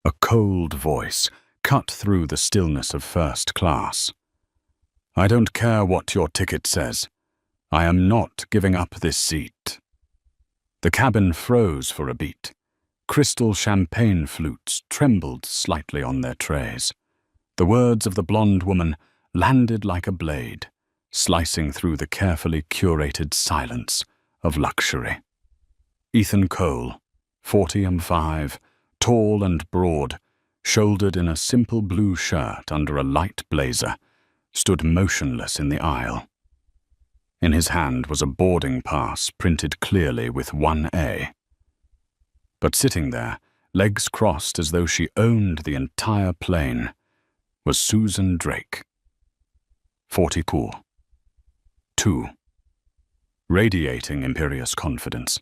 A cold voice cut through the stillness of first class. "I don't care what your ticket says. I am not giving up this seat." The cabin froze for a beat. Crystal champagne flutes trembled slightly on their trays. The words of the blonde woman landed like a blade, slicing through the carefully curated silence of luxury. Ethan Cole, 40 and 5, tall and broad, shouldered in a simple blue shirt under a light blazer, stood motionless in the aisle. In his hand was a boarding pass printed clearly with 1A. But sitting there, legs crossed as though she owned the entire plane, was Susan Drake. 44. 2. Radiating imperious confidence.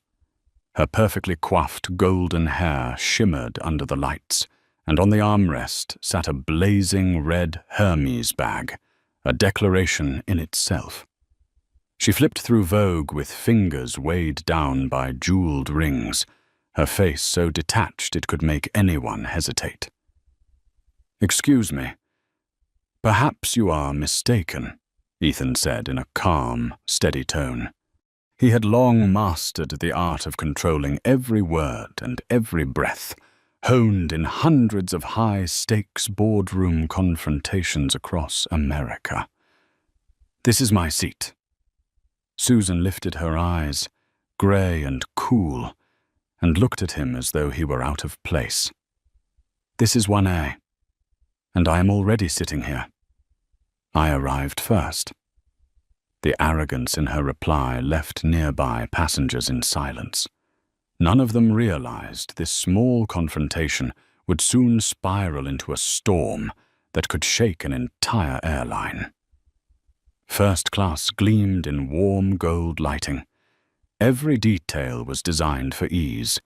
Her perfectly coiffed golden hair shimmered under the lights, and on the armrest sat a blazing red Hermes bag, a declaration in itself. She flipped through Vogue with fingers weighed down by jeweled rings, her face so detached it could make anyone hesitate. "Excuse me. Perhaps you are mistaken," Ethan said in a calm, steady tone. He had long mastered the art of controlling every word and every breath, honed in hundreds of high-stakes boardroom confrontations across America. "This is my seat." Susan lifted her eyes, grey and cool, and looked at him as though he were out of place. "This is 1A, and I am already sitting here. I arrived first." The arrogance in her reply left nearby passengers in silence. None of them realized this small confrontation would soon spiral into a storm that could shake an entire airline. First class gleamed in warm gold lighting. Every detail was designed for ease: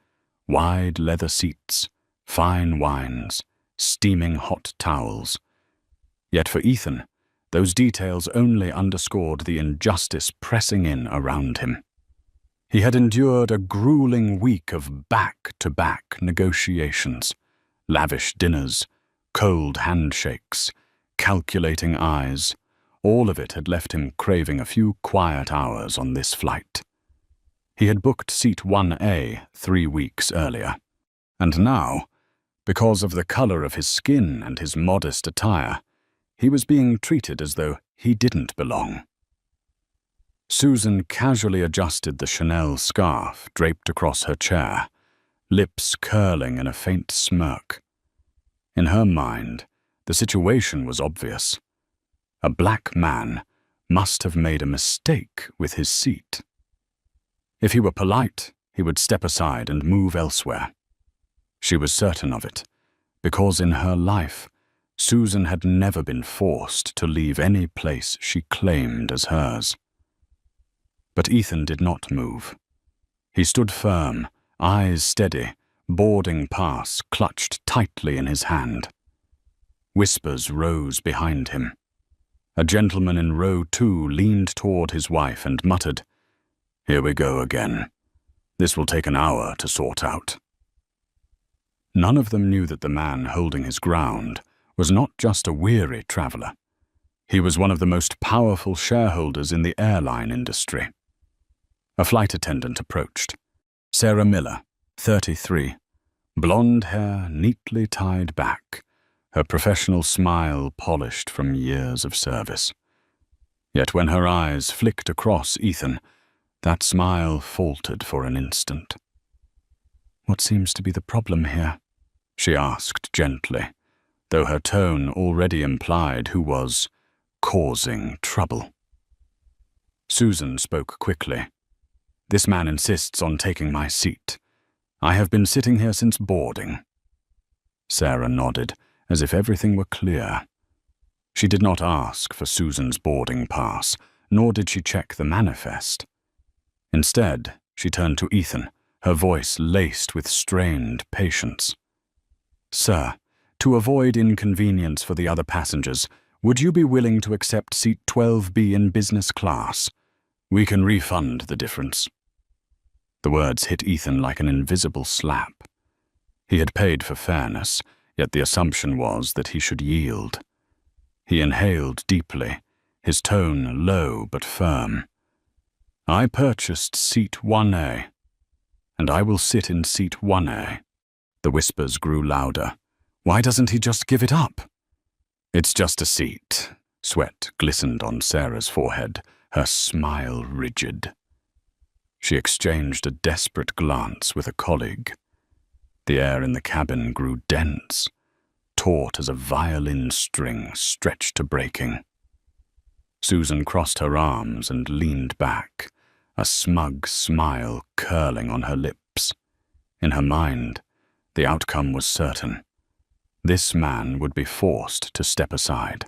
wide leather seats, fine wines, steaming hot towels. Yet for Ethan, those details only underscored the injustice pressing in around him. He had endured a grueling week of back-to-back negotiations, lavish dinners, cold handshakes, calculating eyes. All of it had left him craving a few quiet hours on this flight. He had booked seat 1A 3 weeks earlier, and now, because of the color of his skin and his modest attire, he was being treated as though he didn't belong. Susan casually adjusted the Chanel scarf draped across her chair, lips curling in a faint smirk. In her mind, the situation was obvious. A black man must have made a mistake with his seat. If he were polite, he would step aside and move elsewhere. She was certain of it, because in her life, Susan had never been forced to leave any place she claimed as hers. But Ethan did not move. He stood firm, eyes steady, boarding pass clutched tightly in his hand. Whispers rose behind him. A gentleman in row 2 leaned toward his wife and muttered, "Here we go again. This will take an hour to sort out." None of them knew that the man holding his ground was not just a weary traveler. He was one of the most powerful shareholders in the airline industry. A flight attendant approached. Sarah Miller, 33, blonde hair neatly tied back, her professional smile polished from years of service. Yet when her eyes flicked across Ethan, that smile faltered for an instant. "What seems to be the problem here?" she asked gently, though her tone already implied who was causing trouble. Susan spoke quickly. "This man insists on taking my seat. I have been sitting here since boarding." Sarah nodded, as if everything were clear. She did not ask for Susan's boarding pass, nor did she check the manifest. Instead, she turned to Ethan, her voice laced with strained patience. "Sir, to avoid inconvenience for the other passengers, would you be willing to accept seat 12B in business class? We can refund the difference." The words hit Ethan like an invisible slap. He had paid for fairness, yet the assumption was that he should yield. He inhaled deeply, his tone low but firm. "I purchased seat 1A, and I will sit in seat 1A. The whispers grew louder. "Why doesn't he just give it up?" "It's just a seat." Sweat glistened on Sarah's forehead, her smile rigid. She exchanged a desperate glance with a colleague. The air in the cabin grew dense, taut as a violin string stretched to breaking. Susan crossed her arms and leaned back, a smug smile curling on her lips. In her mind, the outcome was certain. This man would be forced to step aside.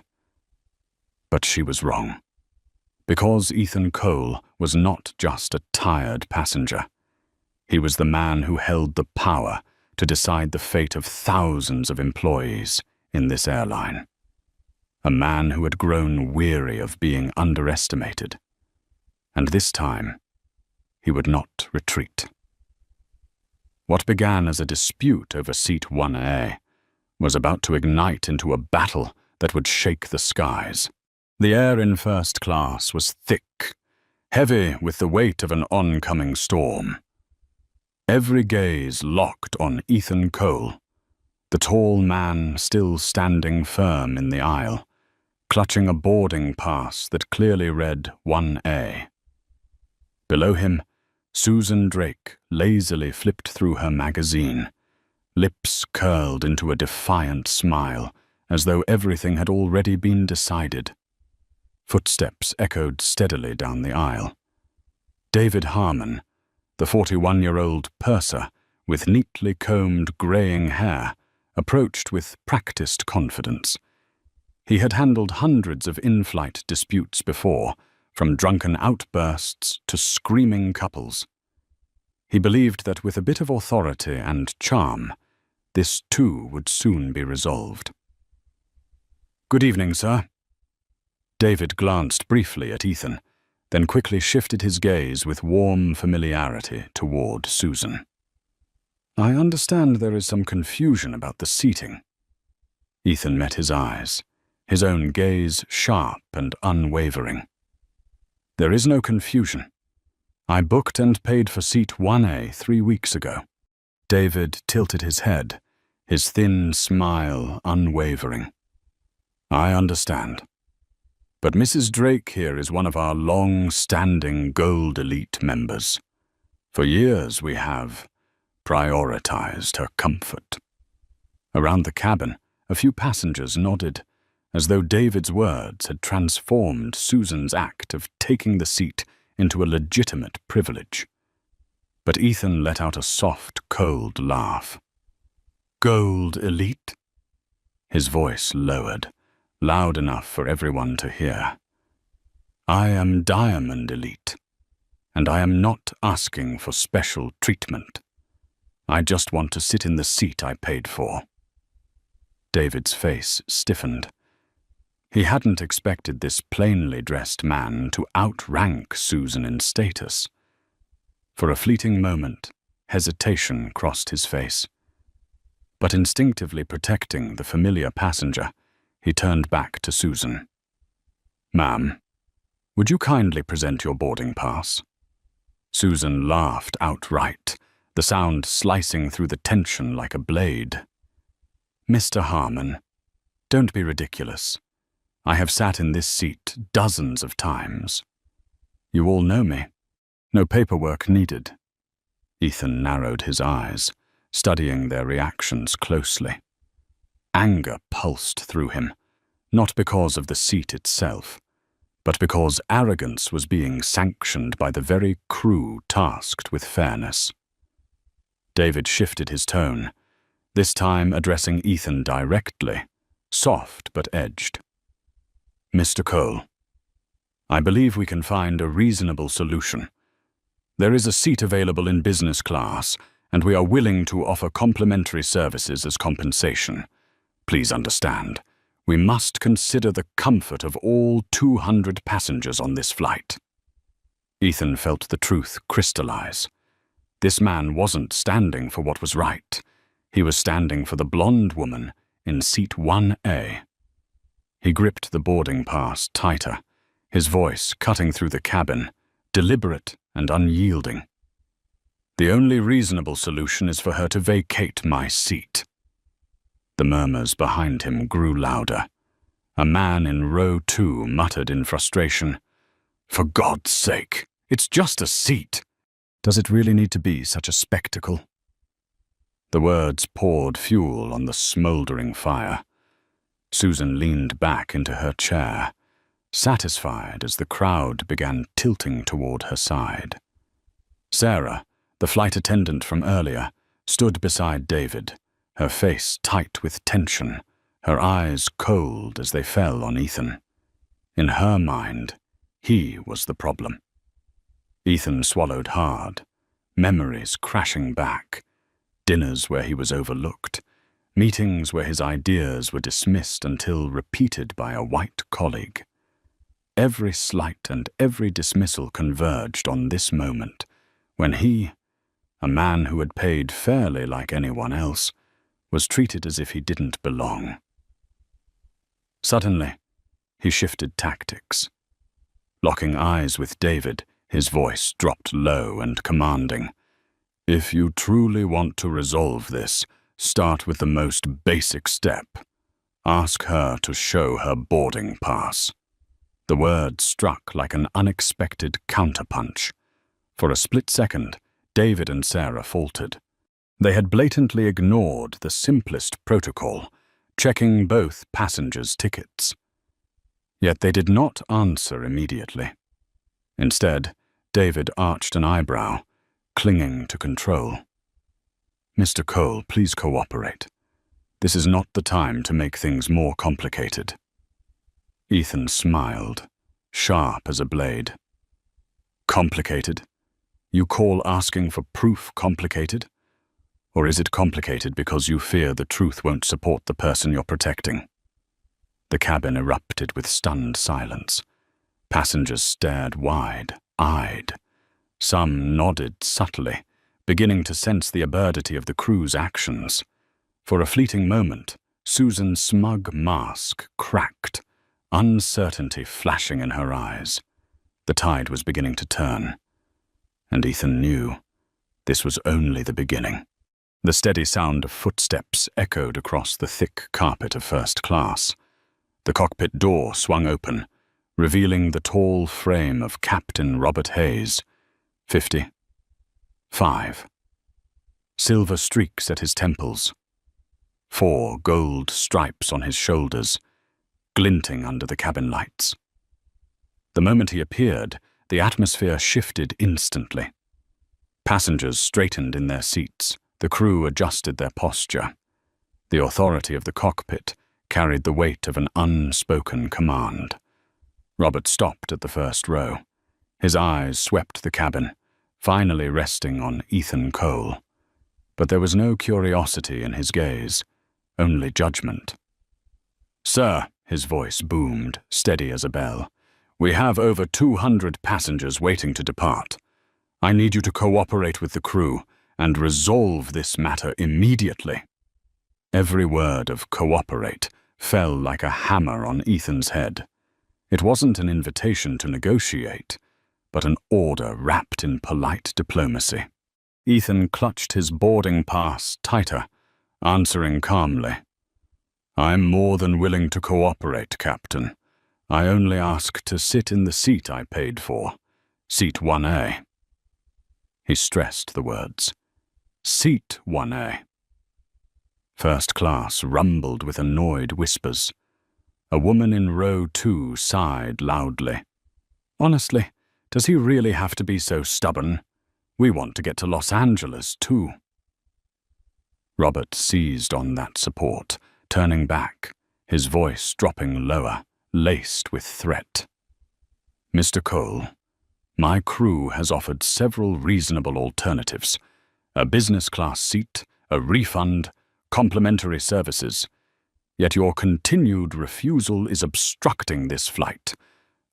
But she was wrong. Because Ethan Cole was not just a tired passenger. He was the man who held the power to decide the fate of thousands of employees in this airline. A man who had grown weary of being underestimated. And this time, he would not retreat. What began as a dispute over seat 1A was about to ignite into a battle that would shake the skies. The air in first class was thick, heavy with the weight of an oncoming storm. Every gaze locked on Ethan Cole, the tall man still standing firm in the aisle, clutching a boarding pass that clearly read 1A. Below him, Susan Drake lazily flipped through her magazine, lips curled into a defiant smile, as though everything had already been decided. Footsteps echoed steadily down the aisle. David Harmon, the 41-year-old purser with neatly combed graying hair, approached with practiced confidence. He had handled hundreds of in-flight disputes before, from drunken outbursts to screaming couples. He believed that with a bit of authority and charm, this too would soon be resolved. "Good evening, sir." David glanced briefly at Ethan, then quickly shifted his gaze with warm familiarity toward Susan. "I understand there is some confusion about the seating." Ethan met his eyes, his own gaze sharp and unwavering. "There is no confusion. I booked and paid for seat 1A 3 weeks ago." David tilted his head, his thin smile unwavering. "I understand. But Mrs. Drake here is one of our long-standing Gold Elite members. For years we have prioritized her comfort." Around the cabin, a few passengers nodded, as though David's words had transformed Susan's act of taking the seat into a legitimate privilege. But Ethan let out a soft, cold laugh. "Gold Elite?" His voice lowered, loud enough for everyone to hear. "I am Diamond Elite, and I am not asking for special treatment. I just want to sit in the seat I paid for." David's face stiffened. He hadn't expected this plainly dressed man to outrank Susan in status. For a fleeting moment, hesitation crossed his face. But instinctively protecting the familiar passenger, he turned back to Susan. "Ma'am, would you kindly present your boarding pass?" Susan laughed outright, the sound slicing through the tension like a blade. "Mr. Harmon, don't be ridiculous. I have sat in this seat dozens of times. You all know me. No paperwork needed." Ethan narrowed his eyes, studying their reactions closely. Anger pulsed through him, not because of the seat itself, but because arrogance was being sanctioned by the very crew tasked with fairness. David shifted his tone, this time addressing Ethan directly, soft but edged. "Mr. Cole, I believe we can find a reasonable solution. There is a seat available in business class, and we are willing to offer complimentary services as compensation. Please understand, we must consider the comfort of all 200 passengers on this flight." Ethan felt the truth crystallize. This man wasn't standing for what was right. He was standing for the blonde woman in seat 1A. He gripped the boarding pass tighter, his voice cutting through the cabin, deliberate and unyielding. The only reasonable solution is for her to vacate my seat. The murmurs behind him grew louder. A man in row 2 muttered in frustration, "For God's sake, it's just a seat. Does it really need to be such a spectacle?" The words poured fuel on the smouldering fire. Susan leaned back into her chair, satisfied as the crowd began tilting toward her side. Sarah, the flight attendant from earlier, stood beside David, her face tight with tension, her eyes cold as they fell on Ethan. In her mind, he was the problem. Ethan swallowed hard, memories crashing back, dinners where he was overlooked, meetings where his ideas were dismissed until repeated by a white colleague. Every slight and every dismissal converged on this moment, when he, a man who had paid fairly like anyone else, was treated as if he didn't belong. Suddenly, he shifted tactics. Locking eyes with David, his voice dropped low and commanding. "If you truly want to resolve this, start with the most basic step. Ask her to show her boarding pass." The word struck like an unexpected counterpunch. For a split second, David and Sarah faltered. They had blatantly ignored the simplest protocol, checking both passengers' tickets. Yet they did not answer immediately. Instead, David arched an eyebrow, clinging to control. "Mr. Cole, please cooperate. This is not the time to make things more complicated." Ethan smiled, sharp as a blade. "Complicated? You call asking for proof complicated? Or is it complicated because you fear the truth won't support the person you're protecting?" The cabin erupted with stunned silence. Passengers stared wide-eyed. Some nodded subtly, beginning to sense the absurdity of the crew's actions. For a fleeting moment, Susan's smug mask cracked, uncertainty flashing in her eyes. The tide was beginning to turn. And Ethan knew this was only the beginning. The steady sound of footsteps echoed across the thick carpet of first class. The cockpit door swung open, revealing the tall frame of Captain Robert Hayes. 50. 5. Silver streaks at his temples. 4 gold stripes on his shoulders, glinting under the cabin lights. The moment he appeared, the atmosphere shifted instantly. Passengers straightened in their seats. The crew adjusted their posture. The authority of the cockpit carried the weight of an unspoken command. Robert stopped at the first row. His eyes swept the cabin, finally resting on Ethan Cole. But there was no curiosity in his gaze, only judgment. "Sir," his voice boomed, steady as a bell, "we have over 200 passengers waiting to depart. I need you to cooperate with the crew and resolve this matter immediately." Every word of "cooperate" fell like a hammer on Ethan's head. It wasn't an invitation to negotiate, but an order wrapped in polite diplomacy. Ethan clutched his boarding pass tighter, answering calmly, "I'm more than willing to cooperate, Captain. I only ask to sit in the seat I paid for, seat 1A. He stressed the words. Seat 1A. First class rumbled with annoyed whispers. A woman in row 2 sighed loudly. "Honestly, does he really have to be so stubborn? We want to get to Los Angeles, too." Robert seized on that support, turning back, his voice dropping lower, laced with threat. "Mr. Cole, my crew has offered several reasonable alternatives. A business class seat, a refund, complimentary services. Yet your continued refusal is obstructing this flight.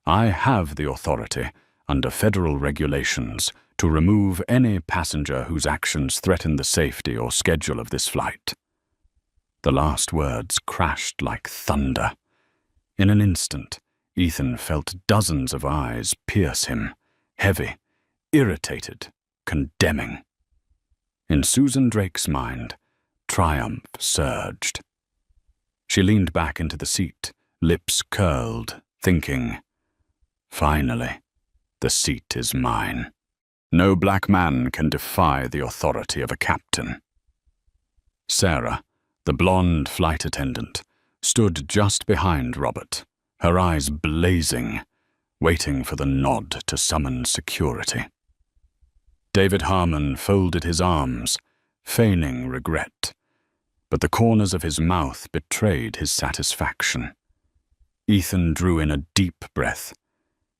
I have the authority. under federal regulations, to remove any passenger whose actions threaten the safety or schedule of this flight." The last words crashed like thunder. In an instant, Ethan felt dozens of eyes pierce him, heavy, irritated, condemning. In Susan Drake's mind, triumph surged. She leaned back into the seat, lips curled, thinking, "Finally, the seat is mine. No black man can defy the authority of a captain." Sarah, the blonde flight attendant, stood just behind Robert, her eyes blazing, waiting for the nod to summon security. David Harmon folded his arms, feigning regret, but the corners of his mouth betrayed his satisfaction. Ethan drew in a deep breath.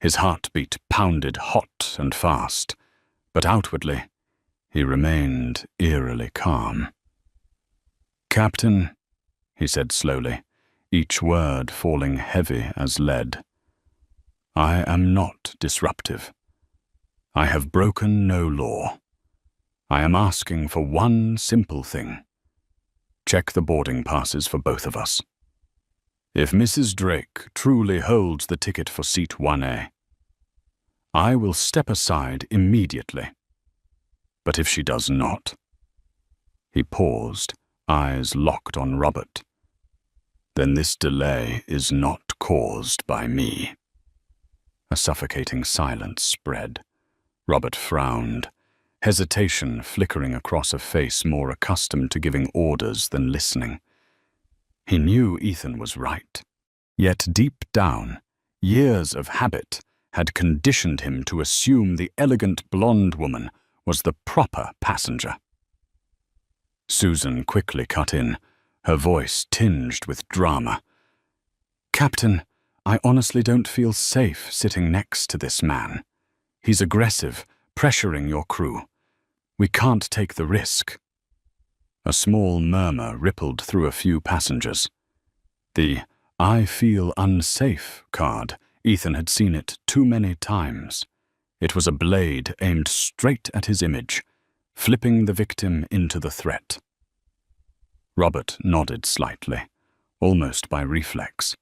His heartbeat pounded hot and fast, but outwardly, he remained eerily calm. "Captain," he said slowly, each word falling heavy as lead, "I am not disruptive. I have broken no law. I am asking for one simple thing. Check the boarding passes for both of us. If Mrs. Drake truly holds the ticket for seat 1A, I will step aside immediately. But if she does not—" He paused, eyes locked on Robert. "Then this delay is not caused by me." A suffocating silence spread. Robert frowned, hesitation flickering across a face more accustomed to giving orders than listening. He knew Ethan was right. Yet deep down, years of habit had conditioned him to assume the elegant blonde woman was the proper passenger. Susan quickly cut in, her voice tinged with drama. "Captain, I honestly don't feel safe sitting next to this man. He's aggressive, pressuring your crew. We can't take the risk." A small murmur rippled through a few passengers. The "I feel unsafe" card, Ethan had seen it too many times. It was a blade aimed straight at his image, flipping the victim into the threat. Robert nodded slightly, almost by reflex.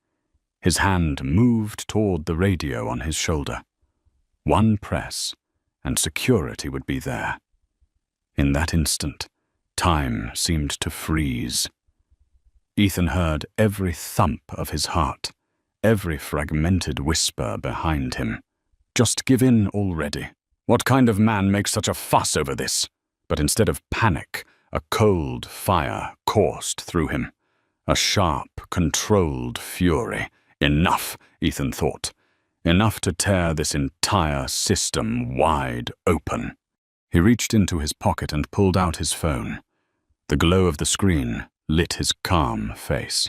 His hand moved toward the radio on his shoulder. One press, and security would be there. In that instant, time seemed to freeze. Ethan heard every thump of his heart, every fragmented whisper behind him. "Just give in already. What kind of man makes such a fuss over this?" But instead of panic, a cold fire coursed through him. A sharp, controlled fury. Enough, Ethan thought. Enough to tear this entire system wide open. He reached into his pocket and pulled out his phone. The glow of the screen lit his calm face.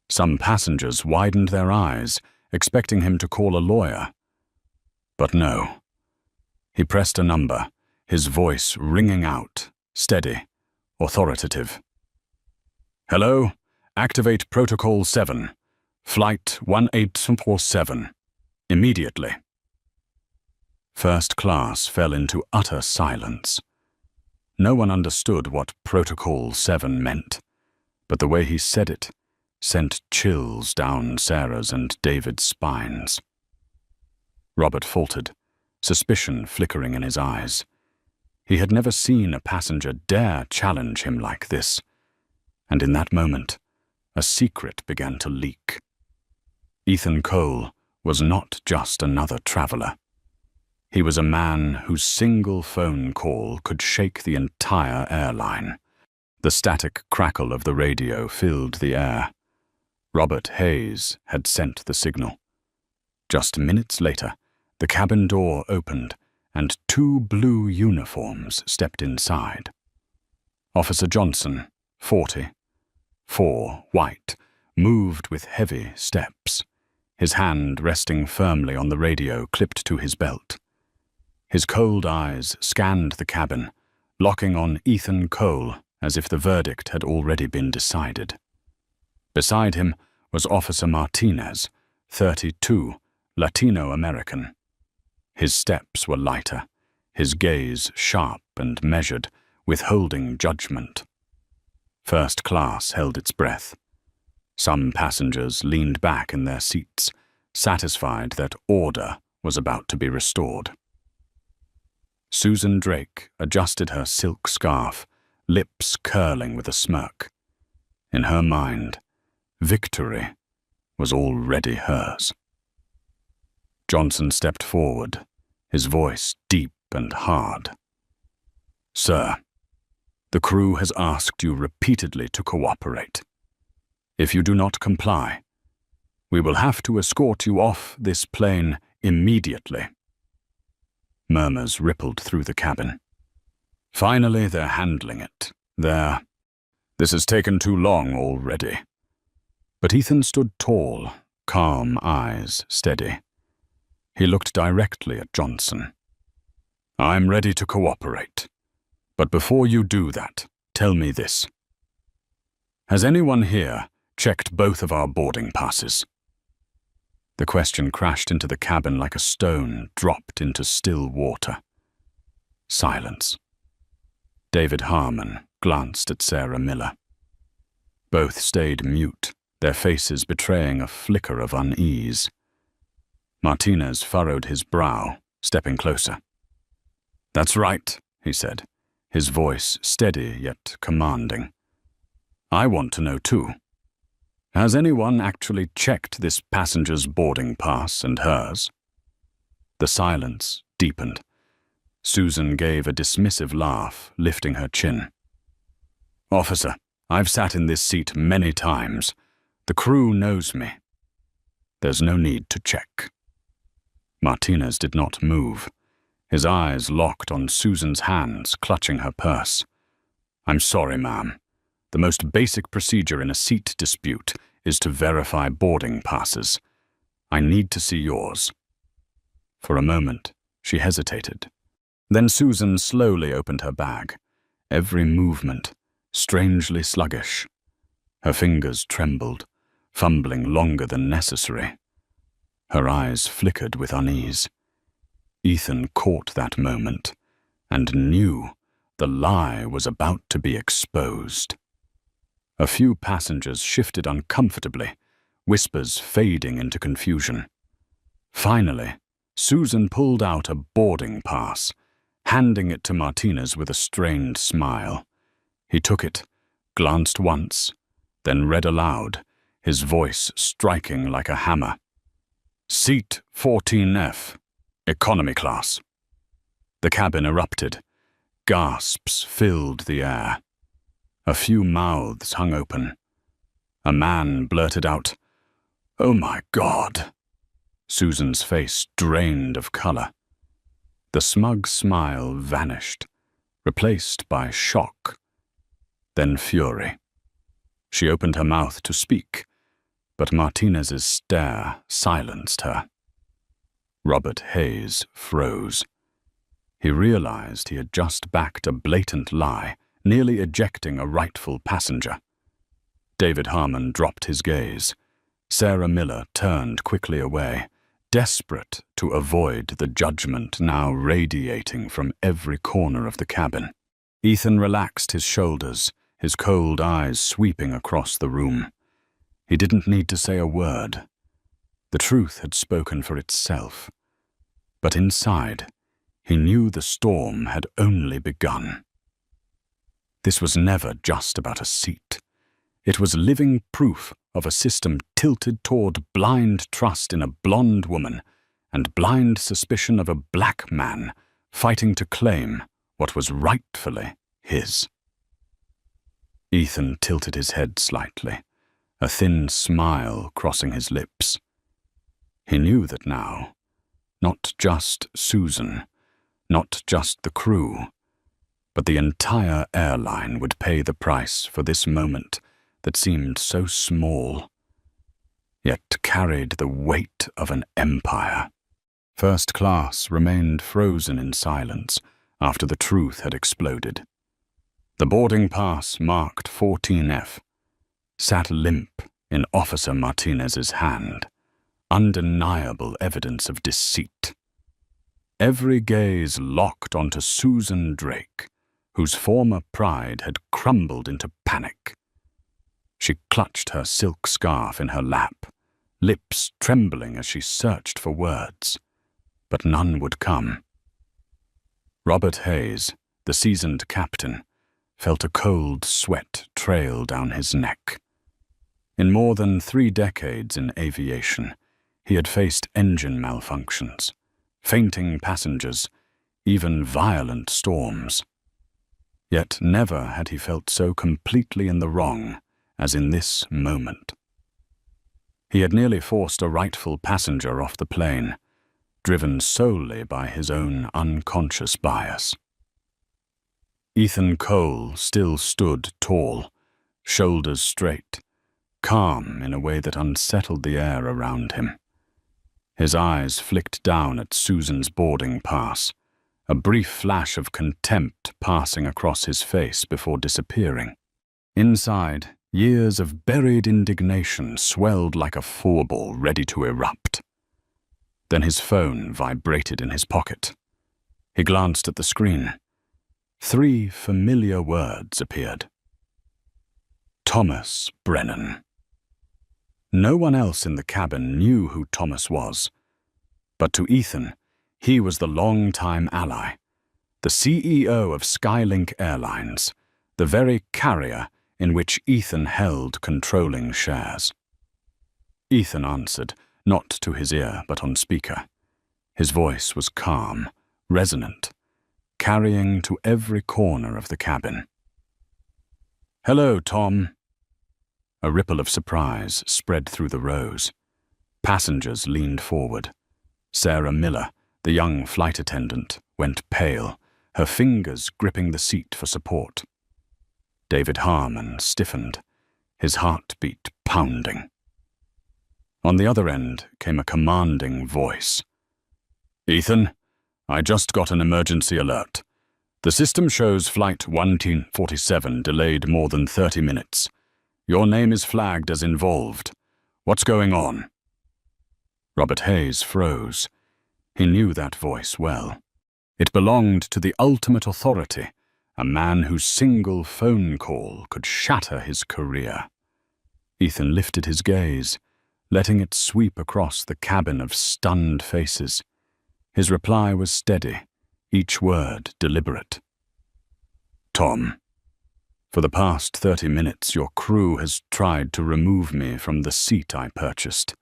Some passengers widened their eyes, expecting him to call a lawyer. But no. He pressed a number, his voice ringing out, steady, authoritative. "Hello? Activate Protocol 7. Flight 1847. Immediately." First class fell into utter silence. No one understood what Protocol 7 meant, but the way he said it sent chills down Sarah's and David's spines. Robert faltered, suspicion flickering in his eyes. He had never seen a passenger dare challenge him like this, and in that moment, a secret began to leak. Ethan Cole was not just another traveler. He was a man whose single phone call could shake the entire airline. The static crackle of the radio filled the air. Robert Hayes had sent the signal. Just minutes later, the cabin door opened and 2 blue uniforms stepped inside. Officer Johnson, 40, 4 white, moved with heavy steps, his hand resting firmly on the radio clipped to his belt. His cold eyes scanned the cabin, locking on Ethan Cole as if the verdict had already been decided. Beside him was Officer Martinez, 32, Latino-American, His steps were lighter, his gaze sharp and measured, withholding judgment. First class held its breath. Some passengers leaned back in their seats, satisfied that order was about to be restored. Susan Drake adjusted her silk scarf, lips curling with a smirk. In her mind, victory was already hers. Johnson stepped forward, his voice deep and hard. "Sir, the crew has asked you repeatedly to cooperate. If you do not comply, we will have to escort you off this plane immediately." Murmurs rippled through the cabin. Finally, they're handling it. This has taken too long already. But Ethan stood tall, calm eyes steady. He looked directly at Johnson. "I'm ready to cooperate. But before you do that, tell me this. Has anyone here checked both of our boarding passes?" The question crashed into the cabin like a stone dropped into still water. Silence. David Harmon glanced at Sarah Miller. Both stayed mute, their faces betraying a flicker of unease. Martinez furrowed his brow, stepping closer. "That's right," he said, his voice steady yet commanding. "I want to know too. Has anyone actually checked this passenger's boarding pass and hers?" The silence deepened. Susan gave a dismissive laugh, lifting her chin. "Officer, I've sat in this seat many times. The crew knows me. There's no need to check." Martinez did not move. His eyes locked on Susan's hands, clutching her purse. "I'm sorry, ma'am. The most basic procedure in a seat dispute is to verify boarding passes. I need to see yours." For a moment, she hesitated. Then Susan slowly opened her bag, every movement strangely sluggish. Her fingers trembled, fumbling longer than necessary. Her eyes flickered with unease. Ethan caught that moment and knew the lie was about to be exposed. A few passengers shifted uncomfortably, whispers fading into confusion. Finally, Susan pulled out a boarding pass, handing it to Martinez with a strained smile. He took it, glanced once, then read aloud, his voice striking like a hammer. "Seat 14F, economy class." The cabin erupted. Gasps filled the air. A few mouths hung open. A man blurted out, "Oh my God!" Susan's face drained of color. The smug smile vanished, replaced by shock, then fury. She opened her mouth to speak, but Martinez's stare silenced her. Robert Hayes froze. He realized he had just backed a blatant lie, nearly ejecting a rightful passenger. David Harmon dropped his gaze. Sarah Miller turned quickly away, desperate to avoid the judgment now radiating from every corner of the cabin. Ethan relaxed his shoulders, his cold eyes sweeping across the room. He didn't need to say a word. The truth had spoken for itself. But inside, he knew the storm had only begun. This was never just about a seat. It was living proof of a system tilted toward blind trust in a blonde woman and blind suspicion of a black man fighting to claim what was rightfully his. Ethan tilted his head slightly, a thin smile crossing his lips. He knew that now, not just Susan, not just the crew, but the entire airline would pay the price for this moment that seemed so small, yet carried the weight of an empire. First class remained frozen in silence after the truth had exploded. The boarding pass marked 14F sat limp in Officer Martinez's hand, undeniable evidence of deceit. every gaze locked onto Susan Drake, whose former pride had crumbled into panic. She clutched her silk scarf in her lap, lips trembling as she searched for words, but none would come. Robert Hayes, the seasoned captain, felt a cold sweat trail down his neck. In more than 3 decades in aviation, he had faced engine malfunctions, fainting passengers, even violent storms. Yet never had he felt so completely in the wrong as in this moment. He had nearly forced a rightful passenger off the plane, driven solely by his own unconscious bias. Ethan Cole still stood tall, shoulders straight, calm in a way that unsettled the air around him. His eyes flicked down at Susan's boarding pass, a brief flash of contempt passing across his face before disappearing. Inside, years of buried indignation swelled like a foreball ready to erupt. Then his phone vibrated in his pocket. He glanced at the screen. 3 familiar words appeared. Thomas Brennan. No one else in the cabin knew who Thomas was, but to Ethan, he was the long-time ally, the CEO of Skylink Airlines, the very carrier in which Ethan held controlling shares. Ethan answered, not to his ear but on speaker. His voice was calm, resonant, carrying to every corner of the cabin. "Hello, Tom." A ripple of surprise spread through the rows. Passengers leaned forward. Sarah Miller, the young flight attendant, went pale, her fingers gripping the seat for support. David Harmon stiffened, his heartbeat pounding. On the other end came a commanding voice. "Ethan, I just got an emergency alert. The system shows Flight 1947 delayed more than 30 minutes. Your name is flagged as involved. What's going on?" Robert Hayes froze. He knew that voice well. It belonged to the ultimate authority, a man whose single phone call could shatter his career. Ethan lifted his gaze, letting it sweep across the cabin of stunned faces. His reply was steady, each word deliberate. "Tom, for the past 30 minutes your crew has tried to remove me from the seat I purchased.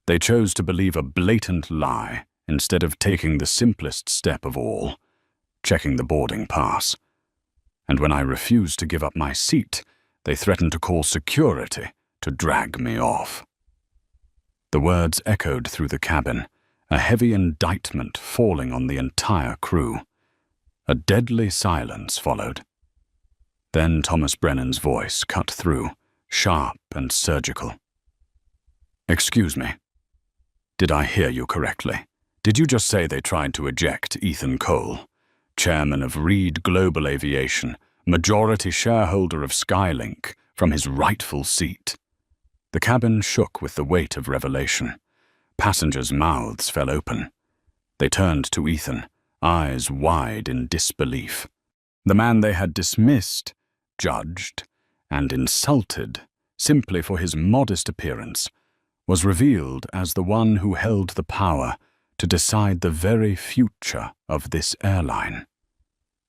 They chose to believe a blatant lie instead of taking the simplest step of all, checking the boarding pass. And when I refused to give up my seat, they threatened to call security to drag me off." The words echoed through the cabin, a heavy indictment falling on the entire crew. A deadly silence followed. Then Thomas Brennan's voice cut through, sharp and surgical. "Excuse me. Did I hear you correctly? Did you just say they tried to eject Ethan Cole, chairman of Reed Global Aviation, majority shareholder of Skylink, from his rightful seat?" The cabin shook with the weight of revelation. Passengers' mouths fell open. They turned to Ethan, eyes wide in disbelief. The man they had dismissed, judged, and insulted simply for his modest appearance was revealed as the one who held the power to decide the very future of this airline.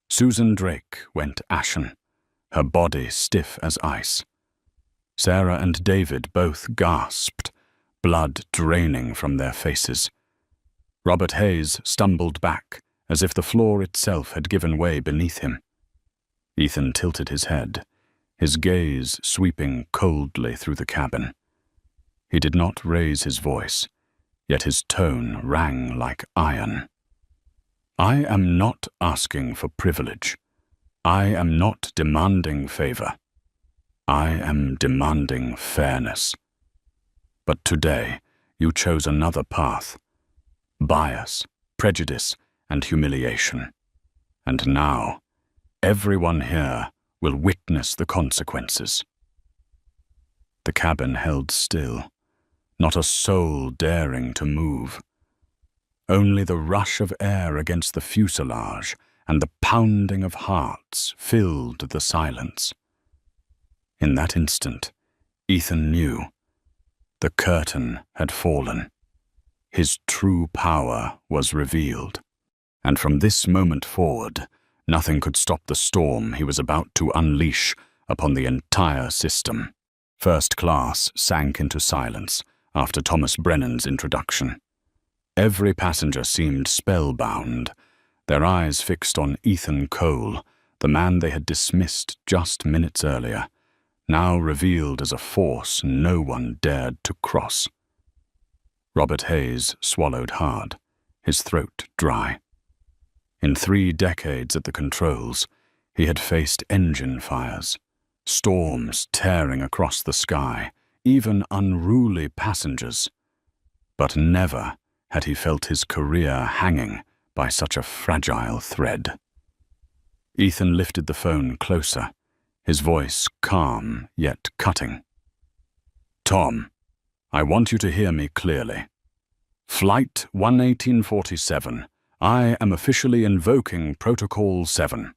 Susan Drake went ashen, her body stiff as ice. Sarah and David both gasped, blood draining from their faces. Robert Hayes stumbled back, as if the floor itself had given way beneath him. Ethan tilted his head, his gaze sweeping coldly through the cabin. He did not raise his voice, yet his tone rang like iron. "I am not asking for privilege. I am not demanding favor. I am demanding fairness. But today, you chose another path. Bias, prejudice, and humiliation. And now, everyone here will witness the consequences." The cabin held still, not a soul daring to move. Only the rush of air against the fuselage and the pounding of hearts filled the silence. In that instant, Ethan knew the curtain had fallen. His true power was revealed, and from this moment forward, nothing could stop the storm he was about to unleash upon the entire system. First class sank into silence after Thomas Brennan's introduction. Every passenger seemed spellbound, their eyes fixed on Ethan Cole, the man they had dismissed just minutes earlier, now revealed as a force no one dared to cross. Robert Hayes swallowed hard, his throat dry. In 3 decades at the controls, he had faced engine fires, storms tearing across the sky, even unruly passengers. But never had he felt his career hanging by such a fragile thread. Ethan lifted the phone closer, his voice calm yet cutting. "Tom, I want you to hear me clearly. Flight 11847, I am officially invoking Protocol 7.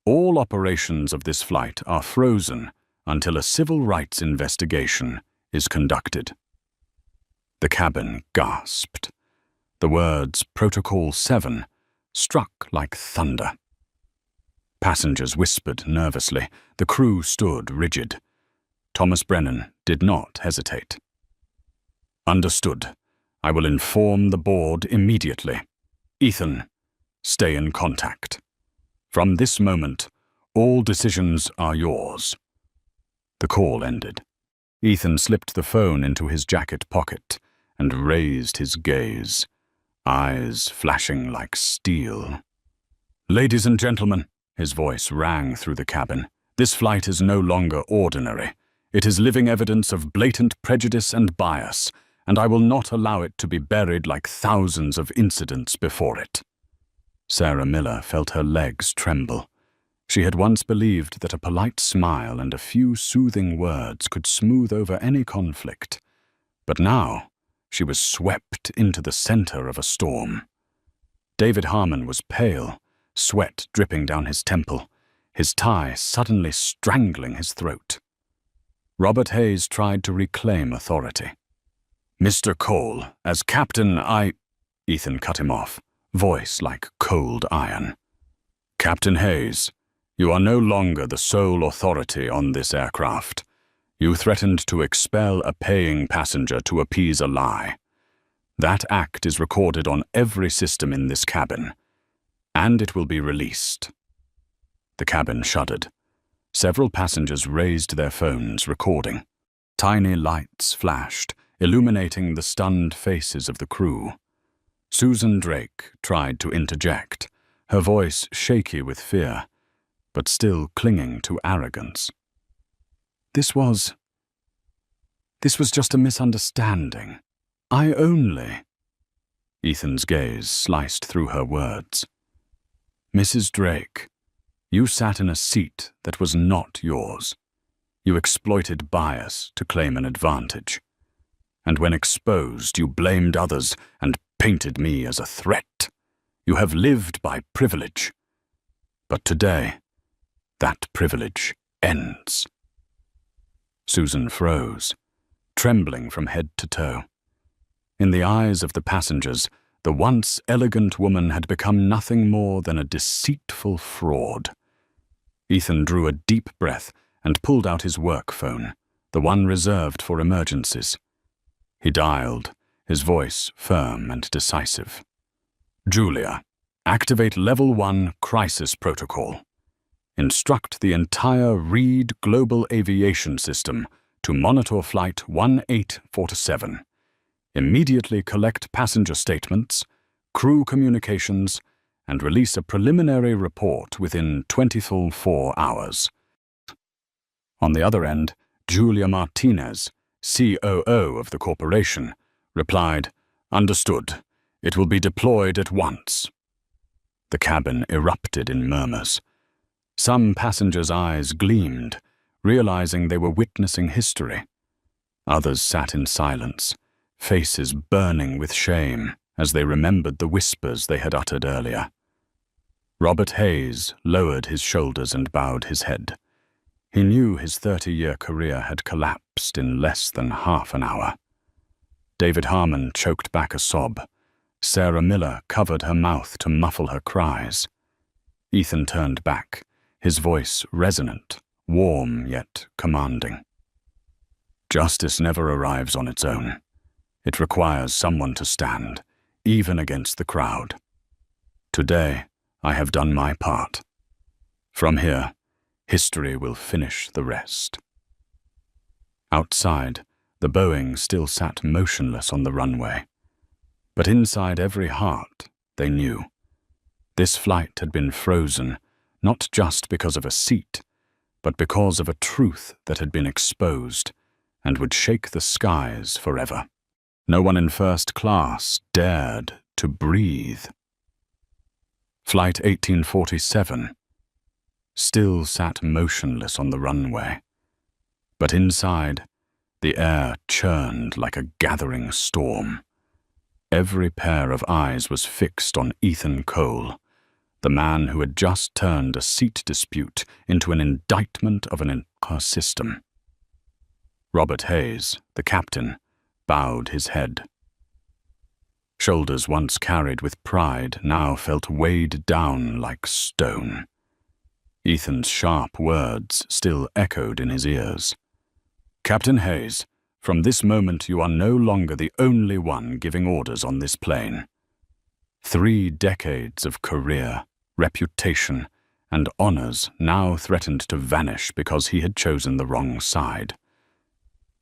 All operations of this flight are frozen until a civil rights investigation is conducted." The cabin gasped. The words Protocol 7 struck like thunder. Passengers whispered nervously. The crew stood rigid. Thomas Brennan did not hesitate. "Understood. I will inform the board immediately. Ethan, stay in contact. From this moment, all decisions are yours." The call ended. Ethan slipped the phone into his jacket pocket and raised his gaze, eyes flashing like steel. "Ladies and gentlemen," his voice rang through the cabin, "this flight is no longer ordinary. It is living evidence of blatant prejudice and bias, and I will not allow it to be buried like thousands of incidents before it." Sarah Miller felt her legs tremble. She had once believed that a polite smile and a few soothing words could smooth over any conflict. But now, she was swept into the center of a storm. David Harmon was pale, sweat dripping down his temple, his tie suddenly strangling his throat. Robert Hayes tried to reclaim authority. "Mr. Cole, as captain, Ethan cut him off, voice like cold iron. "Captain Hayes, you are no longer the sole authority on this aircraft. You threatened to expel a paying passenger to appease a lie. That act is recorded on every system in this cabin, and it will be released." The cabin shuddered. Several passengers raised their phones, recording. Tiny lights flashed, illuminating the stunned faces of the crew. Susan Drake tried to interject, her voice shaky with fear, but still clinging to arrogance. This was just a misunderstanding. Ethan's gaze sliced through her words. "Mrs. Drake, you sat in a seat that was not yours. You exploited bias to claim an advantage. And when exposed, you blamed others and painted me as a threat. You have lived by privilege. But today, that privilege ends." Susan froze, trembling from head to toe. In the eyes of the passengers, the once elegant woman had become nothing more than a deceitful fraud. Ethan drew a deep breath and pulled out his work phone, the one reserved for emergencies. He dialed, his voice firm and decisive. "Julia, activate Level 1 Crisis Protocol. Instruct the entire Reed Global Aviation System to monitor Flight 1847. Immediately collect passenger statements, crew communications, and release a preliminary report within 24 hours." On the other end, Julia Martinez, COO of the corporation, replied, "Understood. It will be deployed at once." The cabin erupted in murmurs. Some passengers' eyes gleamed, realizing they were witnessing history. Others sat in silence, faces burning with shame as they remembered the whispers they had uttered earlier. Robert Hayes lowered his shoulders and bowed his head. He knew his 30-year career had collapsed in less than half an hour. David Harmon choked back a sob. Sarah Miller covered her mouth to muffle her cries. Ethan turned back, his voice resonant, warm yet commanding. Justice never arrives on its own. It requires someone to stand, even against the crowd. Today, I have done my part. From here, history will finish the rest. Outside, the Boeing still sat motionless on the runway. But inside every heart, they knew. This flight had been frozen, not just because of a seat, but because of a truth that had been exposed and would shake the skies forever. No one in first class dared to breathe. Flight 1847 still sat motionless on the runway, but inside, the air churned like a gathering storm. Every pair of eyes was fixed on Ethan Cole, the man who had just turned a seat dispute into an indictment of an entire system. Robert Hayes, the captain, bowed his head. Shoulders once carried with pride now felt weighed down like stone. Ethan's sharp words still echoed in his ears. Captain Hayes, from this moment you are no longer the only one giving orders on this plane. 3 decades of career, reputation, and honors now threatened to vanish because he had chosen the wrong side.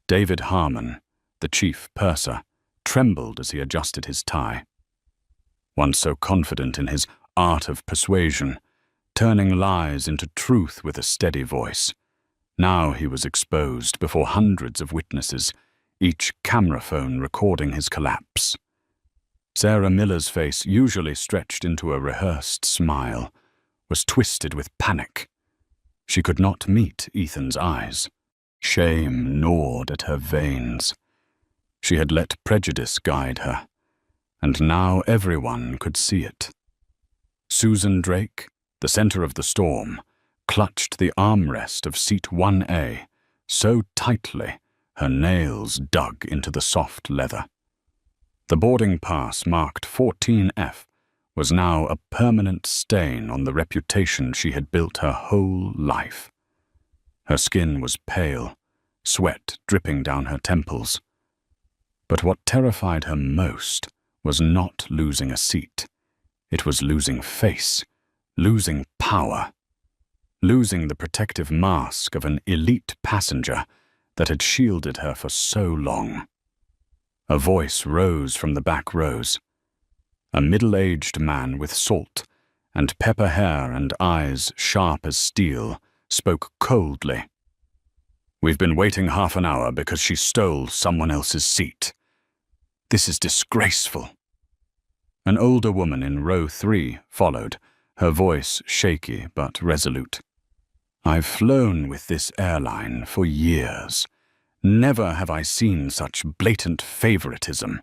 David Harmon, the chief purser, trembled as he adjusted his tie. Once so confident in his art of persuasion, turning lies into truth with a steady voice, now he was exposed before hundreds of witnesses, each camera phone recording his collapse. Sarah Miller's face, usually stretched into a rehearsed smile, was twisted with panic. She could not meet Ethan's eyes. Shame gnawed at her veins. She had let prejudice guide her, and now everyone could see it. Susan Drake, the center of the storm, clutched the armrest of seat 1A so tightly her nails dug into the soft leather. The boarding pass marked 14F was now a permanent stain on the reputation she had built her whole life. Her skin was pale, sweat dripping down her temples. But what terrified her most was not losing a seat. It was losing face, losing power, losing the protective mask of an elite passenger that had shielded her for so long. A voice rose from the back rows. A middle-aged man with salt and pepper hair and eyes sharp as steel spoke coldly. We've been waiting half an hour because she stole someone else's seat. This is disgraceful. An older woman in row 3 followed, her voice shaky but resolute. I've flown with this airline for years. Never have I seen such blatant favoritism.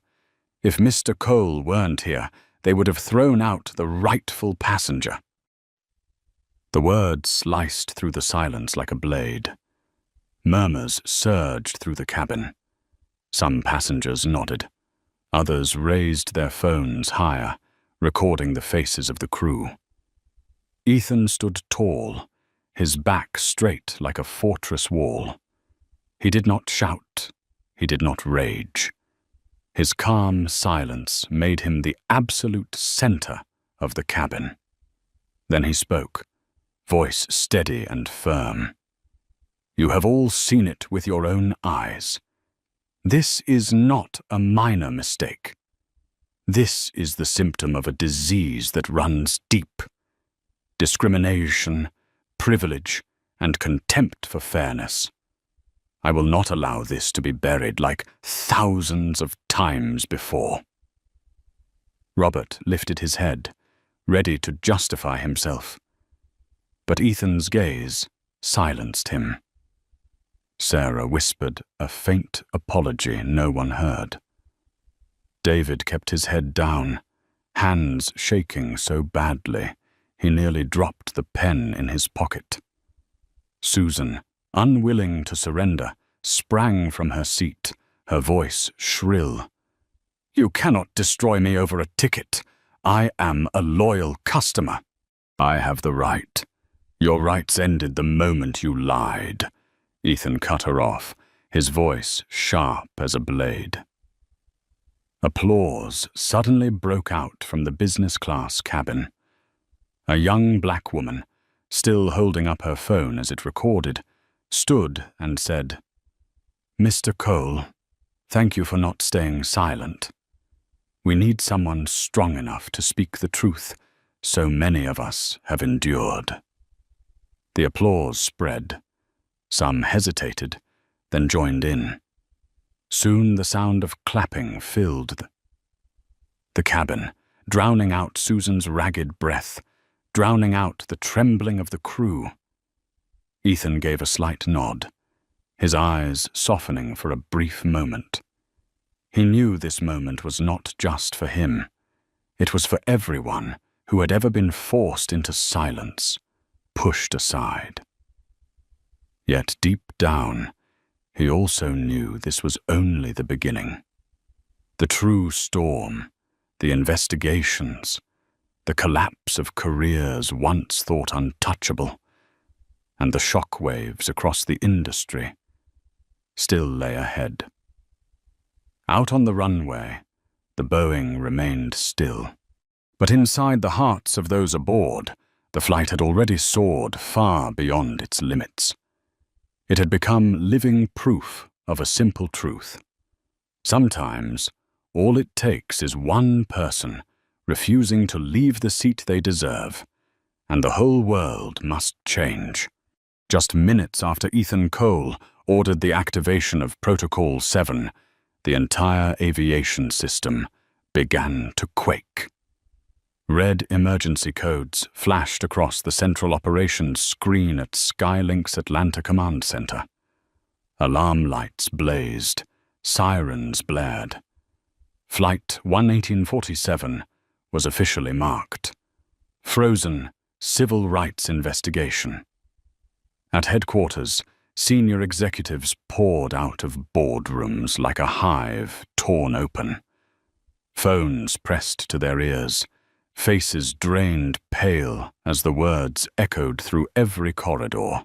If Mr. Cole weren't here, they would have thrown out the rightful passenger. The words sliced through the silence like a blade. Murmurs surged through the cabin. Some passengers nodded. Others raised their phones higher, recording the faces of the crew. Ethan stood tall, his back straight like a fortress wall. He did not shout. He did not rage. His calm silence made him the absolute center of the cabin. Then he spoke, voice steady and firm. You have all seen it with your own eyes. This is not a minor mistake. This is the symptom of a disease that runs deep. Discrimination, privilege, and contempt for fairness. I will not allow this to be buried like thousands of times before. Robert lifted his head, ready to justify himself. But Ethan's gaze silenced him. Sarah whispered a faint apology no one heard. David kept his head down, hands shaking so badly he nearly dropped the pen in his pocket. Susan, unwilling to surrender, sprang from her seat, her voice shrill. "You cannot destroy me over a ticket. I am a loyal customer." "I have the right. Your rights ended the moment you lied." Ethan cut her off, his voice sharp as a blade. Applause suddenly broke out from the business class cabin. A young black woman, still holding up her phone as it recorded, stood and said, "Mr. Cole, thank you for not staying silent. We need someone strong enough to speak the truth so many of us have endured." The applause spread. Some hesitated, then joined in. Soon the sound of clapping filled the cabin, drowning out Susan's ragged breath, drowning out the trembling of the crew. Ethan gave a slight nod, his eyes softening for a brief moment. He knew this moment was not just for him. It was for everyone who had ever been forced into silence, pushed aside. Yet deep down, he also knew this was only the beginning. The true storm, the investigations, the collapse of careers once thought untouchable, and the shockwaves across the industry still lay ahead. Out on the runway, the Boeing remained still. But inside the hearts of those aboard, the flight had already soared far beyond its limits. It had become living proof of a simple truth. Sometimes, all it takes is one person refusing to leave the seat they deserve, and the whole world must change. Just minutes after Ethan Cole ordered the activation of Protocol 7, the entire aviation system began to quake. Red emergency codes flashed across the central operations screen at Skylink's Atlanta Command Center. Alarm lights blazed, sirens blared. Flight 1847 was officially marked. Frozen civil rights investigation. At headquarters, senior executives poured out of boardrooms like a hive torn open. Phones pressed to their ears, faces drained pale as the words echoed through every corridor.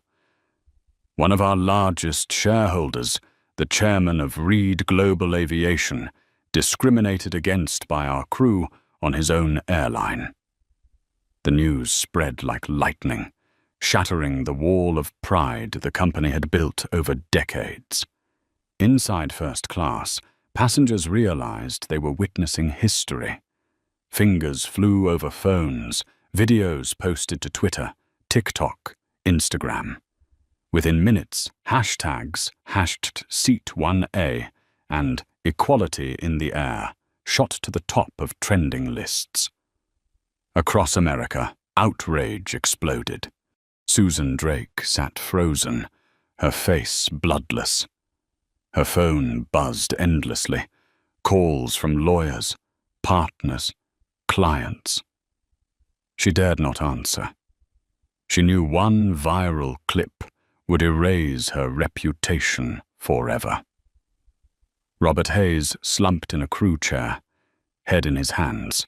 One of our largest shareholders, the chairman of Reed Global Aviation, discriminated against by our crew on his own airline. The news spread like lightning, shattering the wall of pride the company had built over decades. Inside first class, passengers realized they were witnessing history. Fingers flew over phones, videos posted to Twitter, TikTok, Instagram. Within minutes, hashtags #Seat1A and Equality in the Air shot to the top of trending lists. Across America, outrage exploded. Susan Drake sat frozen, her face bloodless. Her phone buzzed endlessly, calls from lawyers, partners, clients. She dared not answer. She knew one viral clip would erase her reputation forever. Robert Hayes slumped in a crew chair, head in his hands.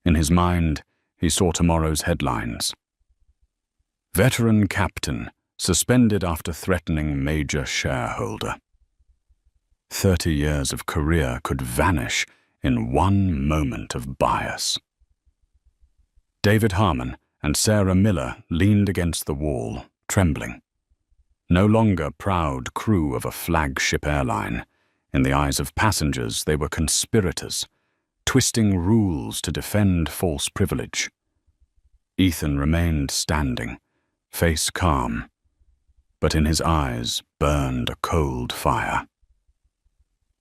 In his mind, he saw tomorrow's headlines. Veteran captain suspended after threatening major shareholder. 30 years of career could vanish in one moment of bias. David Harmon and Sarah Miller leaned against the wall, trembling. No longer proud crew of a flagship airline, in the eyes of passengers they were conspirators, twisting rules to defend false privilege. Ethan remained standing, face calm, but in his eyes burned a cold fire.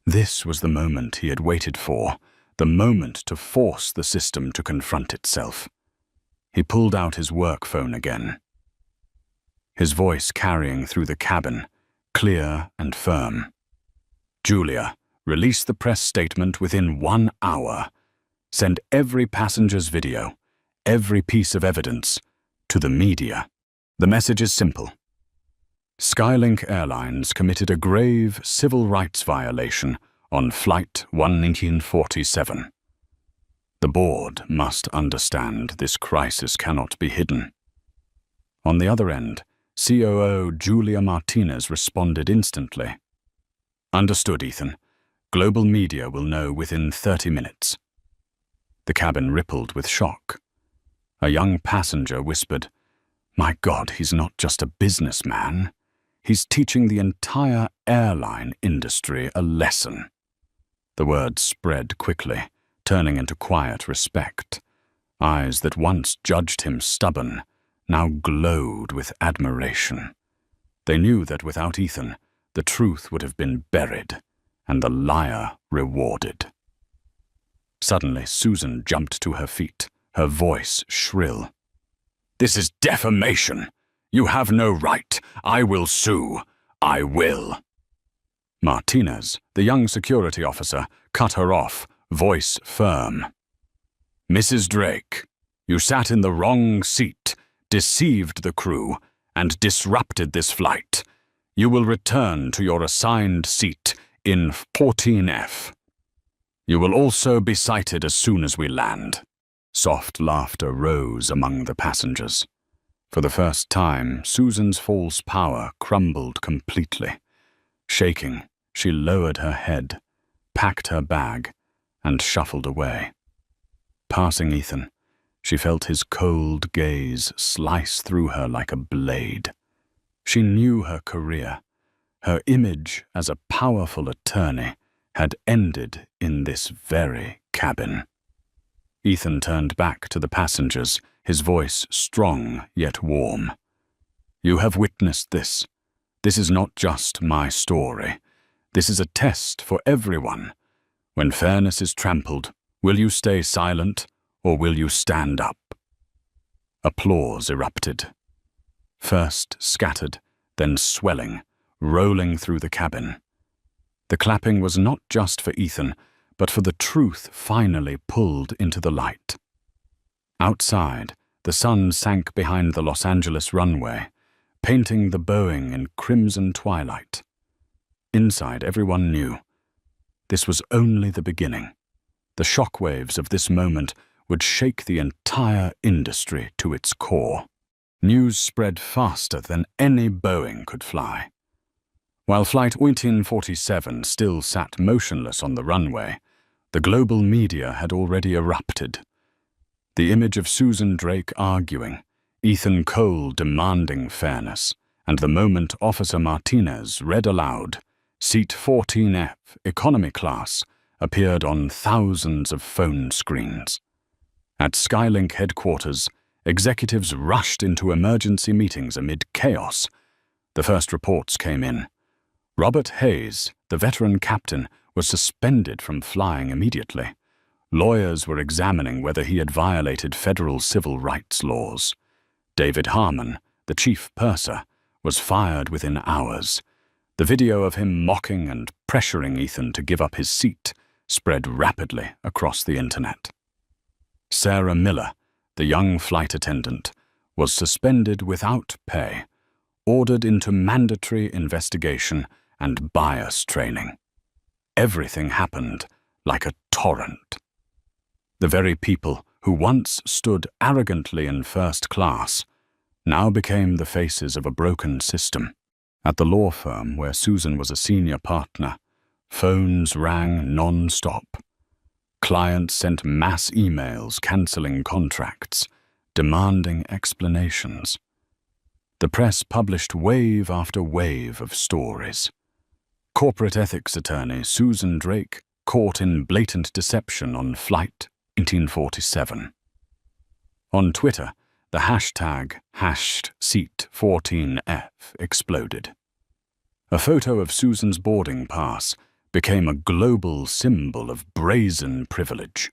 This was the moment he had waited for, the moment to force the system to confront itself. He pulled out his work phone again, his voice carrying through the cabin, clear and firm. "Julia, Release the press statement within 1 hour. Send every passenger's video, every piece of evidence, to the media. The message is simple. Skylink Airlines committed a grave civil rights violation on Flight 1947. The board must understand this crisis cannot be hidden. On the other end, COO Julia Martinez responded instantly. Understood, Ethan. Global media will know within 30 minutes. The cabin rippled with shock. A young passenger whispered, "My God, he's not just a businessman. He's teaching the entire airline industry a lesson." The words spread quickly, turning into quiet respect. Eyes that once judged him stubborn now glowed with admiration. They knew that without Ethan, the truth would have been buried and the liar rewarded. Suddenly, Susan jumped to her feet, her voice shrill. "This is defamation! You have no right! I will sue! I will!" Martinez, the young security officer, cut her off, voice firm. "Mrs. Drake, you sat in the wrong seat, deceived the crew, and disrupted this flight. You will return to your assigned seat in 14F. You will also be cited as soon as we land." Soft laughter rose among the passengers. For the first time, Susan's false power crumbled completely. Shaking, she lowered her head, packed her bag, and shuffled away. Passing Ethan, she felt his cold gaze slice through her like a blade. She knew her career. Her image as a powerful attorney had ended in this very cabin. Ethan turned back to the passengers, his voice strong yet warm. "You have witnessed this. This is not just my story. This is a test for everyone. When fairness is trampled, will you stay silent or will you stand up?" Applause erupted. First scattered, then swelling, rolling through the cabin. The clapping was not just for Ethan, but for the truth finally pulled into the light. Outside, the sun sank behind the Los Angeles runway, painting the Boeing in crimson twilight. Inside, everyone knew. This was only the beginning. The shockwaves of this moment would shake the entire industry to its core. News spread faster than any Boeing could fly. While Flight 1947 still sat motionless on the runway, the global media had already erupted. The image of Susan Drake arguing, Ethan Cole demanding fairness, and the moment Officer Martinez read aloud, "Seat 14F, economy class," appeared on thousands of phone screens. At Skylink headquarters, executives rushed into emergency meetings amid chaos. The first reports came in. Robert Hayes, the veteran captain, was suspended from flying immediately. Lawyers were examining whether he had violated federal civil rights laws. David Harmon, the chief purser, was fired within hours. The video of him mocking and pressuring Ethan to give up his seat spread rapidly across the internet. Sarah Miller, the young flight attendant, was suspended without pay, ordered into mandatory investigation and bias training. Everything happened like a torrent. The very people who once stood arrogantly in first class now became the faces of a broken system. At the law firm where Susan was a senior partner, phones rang non-stop. Clients sent mass emails cancelling contracts, demanding explanations. The press published wave after wave of stories. Corporate ethics attorney Susan Drake caught in blatant deception on Flight 1947. On Twitter, the hashtag #seat14F exploded. A photo of Susan's boarding pass became a global symbol of brazen privilege.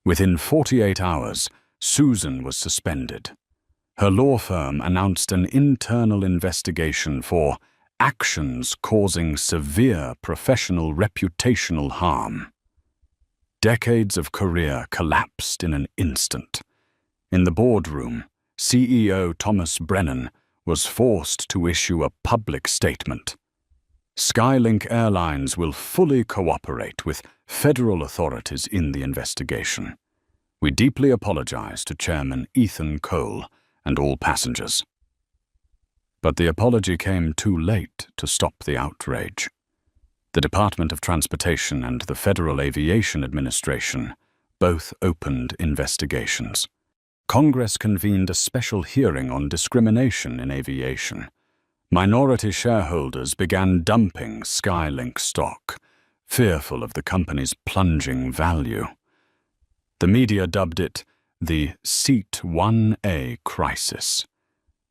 Within 48 hours, Susan was suspended. Her law firm announced an internal investigation for actions causing severe professional reputational harm. Decades of career collapsed in an instant. In the boardroom, CEO Thomas Brennan was forced to issue a public statement. Skylink Airlines will fully cooperate with federal authorities in the investigation. We deeply apologize to Chairman Ethan Cole and all passengers. But the apology came too late to stop the outrage. The Department of Transportation and the Federal Aviation Administration both opened investigations. Congress convened a special hearing on discrimination in aviation. Minority shareholders began dumping Skylink stock, fearful of the company's plunging value. The media dubbed it the Seat 1A crisis,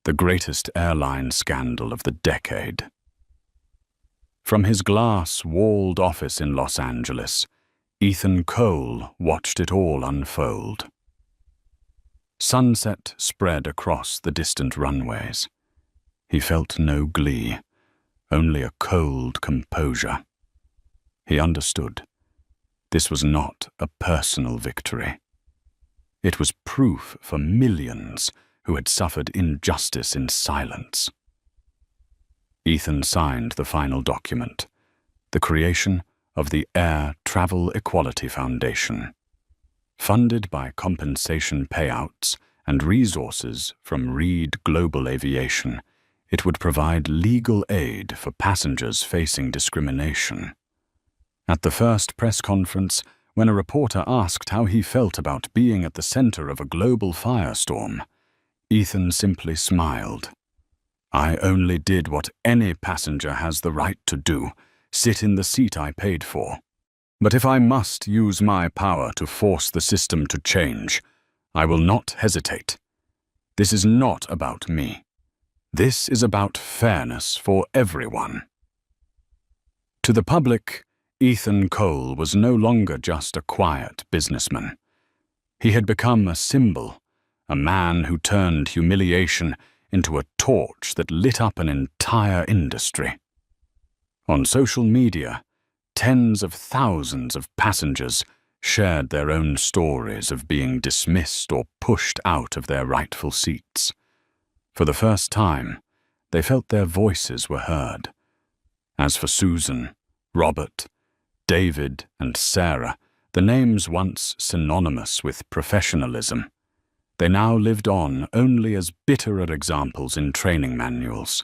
the greatest airline scandal of the decade. From his glass-walled office in Los Angeles, Ethan Cole watched it all unfold. Sunset spread across the distant runways. He felt no glee, only a cold composure. He understood. This was not a personal victory. It was proof for millions who had suffered injustice in silence. Ethan signed the final document, the creation of the Air Travel Equality Foundation. Funded by compensation payouts and resources from Reed Global Aviation, it would provide legal aid for passengers facing discrimination. At the first press conference, when a reporter asked how he felt about being at the center of a global firestorm, Ethan simply smiled. "I only did what any passenger has the right to do, sit in the seat I paid for. But if I must use my power to force the system to change, I will not hesitate. This is not about me. This is about fairness for everyone." To the public, Ethan Cole was no longer just a quiet businessman. He had become a symbol, a man who turned humiliation into a torch that lit up an entire industry. On social media, tens of thousands of passengers shared their own stories of being dismissed or pushed out of their rightful seats. For the first time, they felt their voices were heard. As for Susan, Robert, David, and Sarah, the names once synonymous with professionalism, they now lived on only as bitterer examples in training manuals.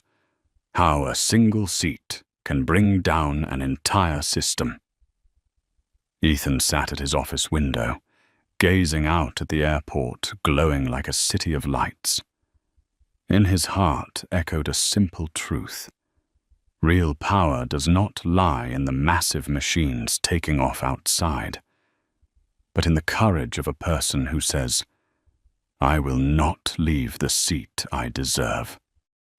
How a single seat can bring down an entire system. Ethan sat at his office window, gazing out at the airport glowing like a city of lights. In his heart echoed a simple truth. Real power does not lie in the massive machines taking off outside, but in the courage of a person who says, "I will not leave the seat I deserve."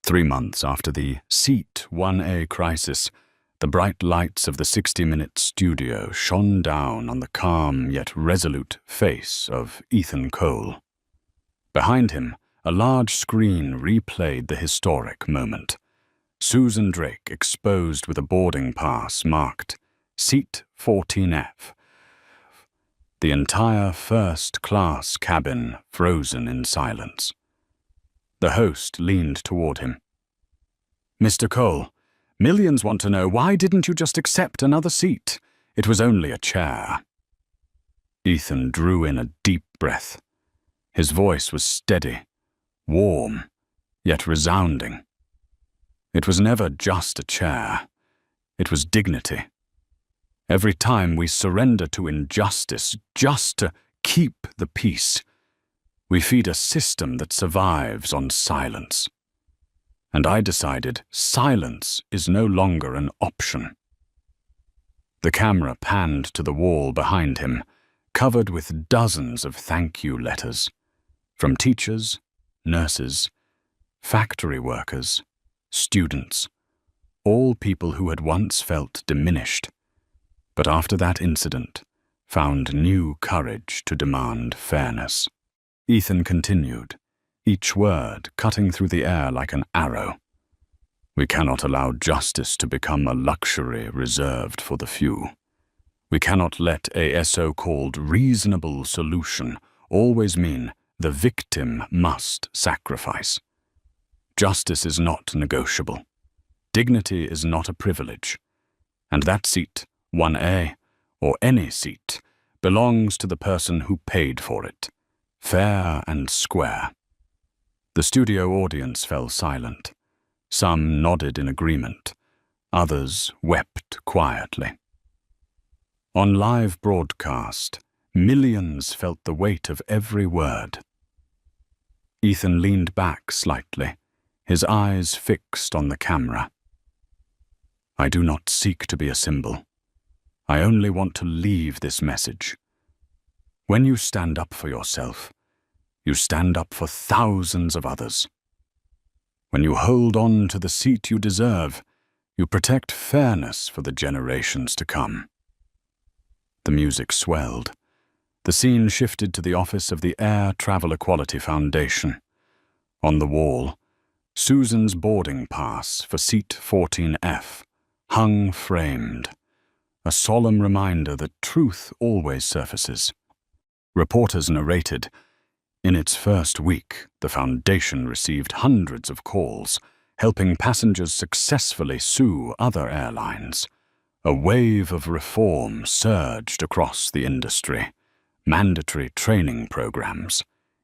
3 months after the Seat 1A crisis, the bright lights of the 60-minute studio shone down on the calm yet resolute face of Ethan Cole. Behind him, a large screen replayed the historic moment. Susan Drake exposed with a boarding pass marked Seat 14F. The entire first-class cabin frozen in silence. The host leaned toward him. "Mr. Cole, millions want to know, why didn't you just accept another seat? It was only a chair." Ethan drew in a deep breath. His voice was steady, warm, yet resounding. It was never just a chair. It was dignity. Every time we surrender to injustice just to keep the peace, we feed a system that survives on silence. And I decided silence is no longer an option. The camera panned to the wall behind him, covered with dozens of thank you letters, from teachers, nurses, factory workers, students, all people who had once felt diminished, but after that incident, found new courage to demand fairness. Ethan continued, each word cutting through the air like an arrow. We cannot allow justice to become a luxury reserved for the few. We cannot let a so-called reasonable solution always mean the victim must sacrifice. Justice is not negotiable. Dignity is not a privilege. And that seat, 1A, or any seat, belongs to the person who paid for it, fair and square. The studio audience fell silent. Some nodded in agreement. Others wept quietly. On live broadcast, millions felt the weight of every word. Ethan leaned back slightly, his eyes fixed on the camera. I do not seek to be a symbol. I only want to leave this message. When you stand up for yourself, you stand up for thousands of others. When you hold on to the seat you deserve, you protect fairness for the generations to come. The music swelled. The scene shifted to the office of the Air Travel Equality Foundation. On the wall, Susan's boarding pass for seat 14F hung framed, a solemn reminder that truth always surfaces. Reporters narrated, in its first week, the foundation received hundreds of calls, helping passengers successfully sue other airlines. A wave of reform surged across the industry. Mandatory training programs,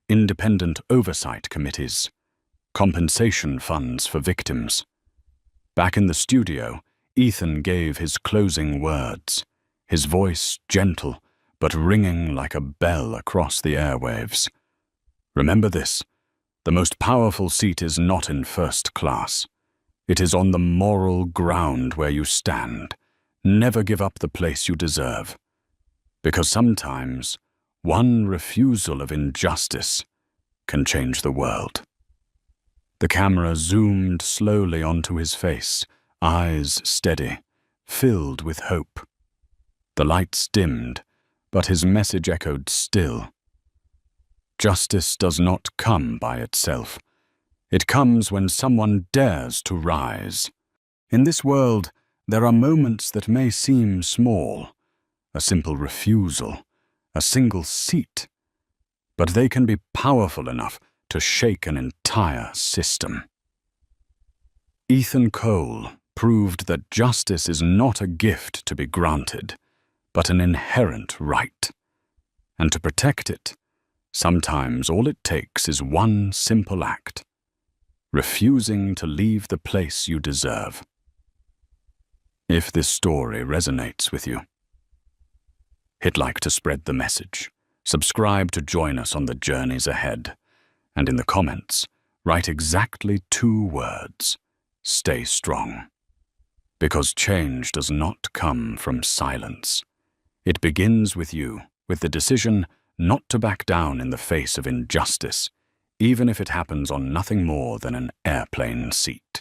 independent oversight committees, compensation funds for victims. Back in the studio, Ethan gave his closing words, his voice gentle but ringing like a bell across the airwaves. Remember this, the most powerful seat is not in first class. It is on the moral ground where you stand. Never give up the place you deserve. Because sometimes, one refusal of injustice can change the world. The camera zoomed slowly onto his face, eyes steady, filled with hope. The lights dimmed, but his message echoed still. Justice does not come by itself. It comes when someone dares to rise. In this world, there are moments that may seem small, a simple refusal, a single seat, but they can be powerful enough to shake an entire system. Ethan Cole proved that justice is not a gift to be granted, but an inherent right. And to protect it, sometimes all it takes is one simple act: refusing to leave the place you deserve. If this story resonates with you, hit like to spread the message, subscribe to join us on the journeys ahead, and in the comments, write exactly 2 words: stay strong. Because change does not come from silence. It begins with you, with the decision not to back down in the face of injustice, even if it happens on nothing more than an airplane seat.